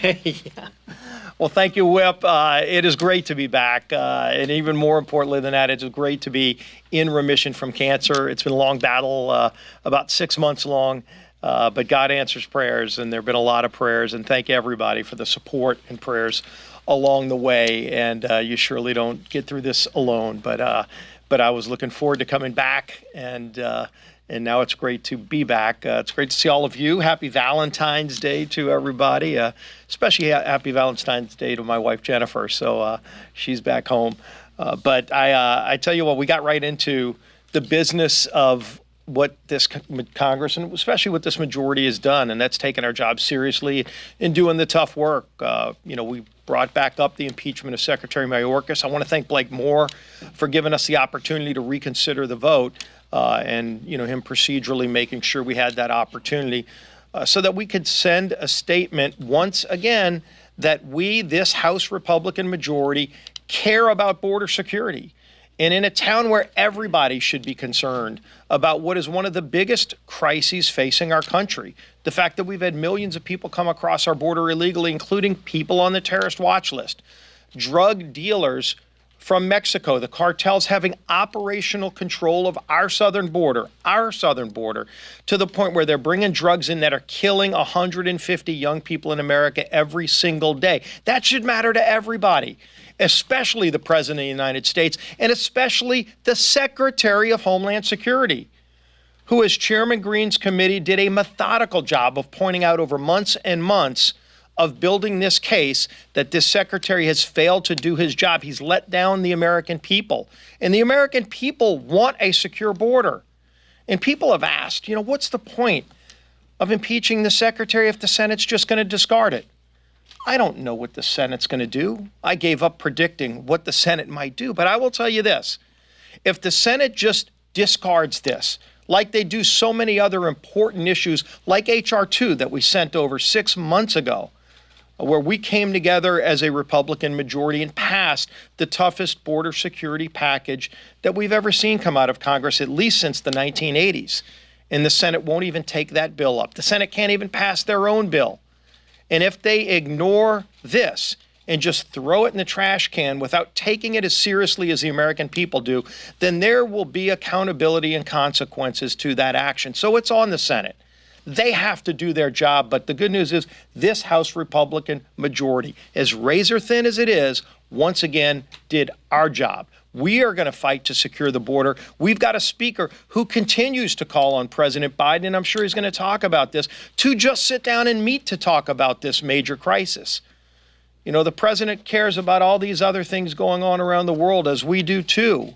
Yeah. Well, thank you, Whip. It is great to be back. And even more importantly than that, it's great to be in remission from cancer. It's been a long battle, about 6 months long, but God answers prayers, and there have been a lot of prayers. And thank everybody for the support and prayers along the way. And you surely don't get through this alone. But I was looking forward to coming back, and now it's great to be back. It's great to see all of you. Happy Valentine's Day to everybody, especially happy Valentine's Day to my wife, Jennifer. So she's back home. But I tell you what, we got right into the business of what this Congress and especially what this majority has done, and that's taking our job seriously and doing the tough work. We brought back up the impeachment of Secretary Mayorkas. I want to thank Blake Moore for giving us the opportunity to reconsider the vote. And him procedurally making sure we had that opportunity so that we could send a statement once again that we, this House Republican majority, care about border security. And in a town where everybody should be concerned about what is one of the biggest crises facing our country, the fact that we've had millions of people come across our border illegally, including people on the terrorist watch list, drug dealers from Mexico, the cartels having operational control of our southern border, to the point where they're bringing drugs in that are killing 150 young people in America every single day. That should matter to everybody, especially the President of the United States, and especially the Secretary of Homeland Security, who, as Chairman Green's committee, did a methodical job of pointing out over months and months of building this case that this secretary has failed to do his job. He's let down the American people. And the American people want a secure border. And people have asked, what's the point of impeaching the secretary if the Senate's just going to discard it? I don't know what the Senate's going to do. I gave up predicting what the Senate might do. But I will tell you this. If the Senate just discards this, like they do so many other important issues, like H.R. 2 that we sent over 6 months ago, where we came together as a Republican majority and passed the toughest border security package that we've ever seen come out of Congress, at least since the 1980s. And the Senate won't even take that bill up. The Senate can't even pass their own bill. And if they ignore this and just throw it in the trash can without taking it as seriously as the American people do, then there will be accountability and consequences to that action. So it's on the Senate. They have to do their job, but the good news is this House Republican majority, as razor thin as it is, once again did our job. We are going to fight to secure the border. We've got a speaker who continues to call on President Biden, and I'm sure he's going to talk about this, to just sit down and meet to talk about this major crisis. The president cares about all these other things going on around the world, as we do too.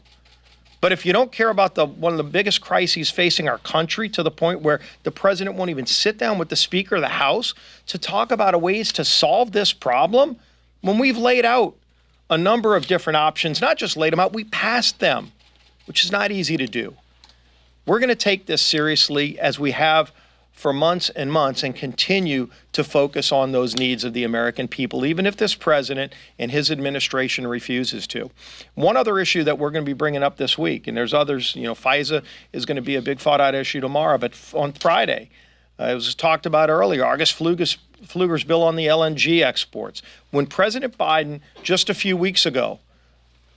But if you don't care about one of the biggest crises facing our country, to the point where the president won't even sit down with the Speaker of the House to talk about ways to solve this problem, when we've laid out a number of different options, not just laid them out, we passed them, which is not easy to do. We're going to take this seriously, as we have for months and months, and continue to focus on those needs of the American people, even if this president and his administration refuses to. One other issue that we're going to be bringing up this week, and there's others, FISA is going to be a big fought-out issue tomorrow, but on Friday, it was talked about earlier, August Pfluger's bill on the LNG exports. When President Biden, just a few weeks ago,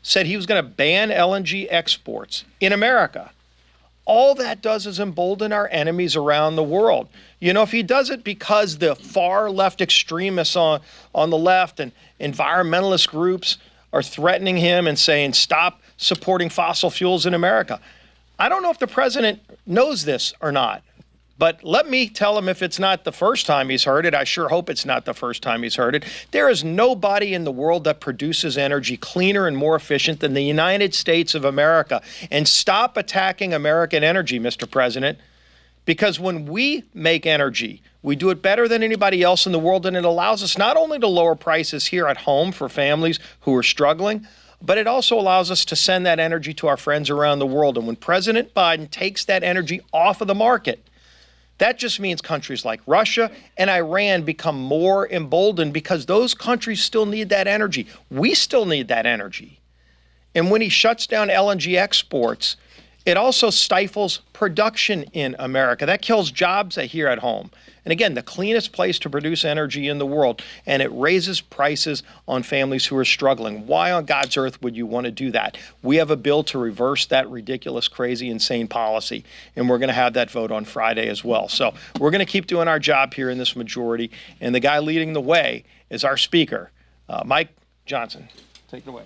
said he was going to ban LNG exports in America, all that does is embolden our enemies around the world. If he does it because the far left extremists on the left and environmentalist groups are threatening him and saying, stop supporting fossil fuels in America. I don't know if the president knows this or not, but let me tell him, if it's not the first time he's heard it, I sure hope it's not the first time he's heard it. There is nobody in the world that produces energy cleaner and more efficient than the United States of America. And stop attacking American energy, Mr. President, because when we make energy, we do it better than anybody else in the world, and it allows us not only to lower prices here at home for families who are struggling, but it also allows us to send that energy to our friends around the world. And when President Biden takes that energy off of the market, that just means countries like Russia and Iran become more emboldened, because those countries still need that energy. We still need that energy. And when he shuts down LNG exports, It also stifles production in America. That kills jobs here at home. And again, the cleanest place to produce energy in the world, and it raises prices on families who are struggling. Why on God's earth would you want to do that? We have a bill to reverse that ridiculous, crazy, insane policy, and we're going to have that vote on Friday as well. So we're going to keep doing our job here in this majority, and the guy leading the way is our Speaker, Mike Johnson. Take it away.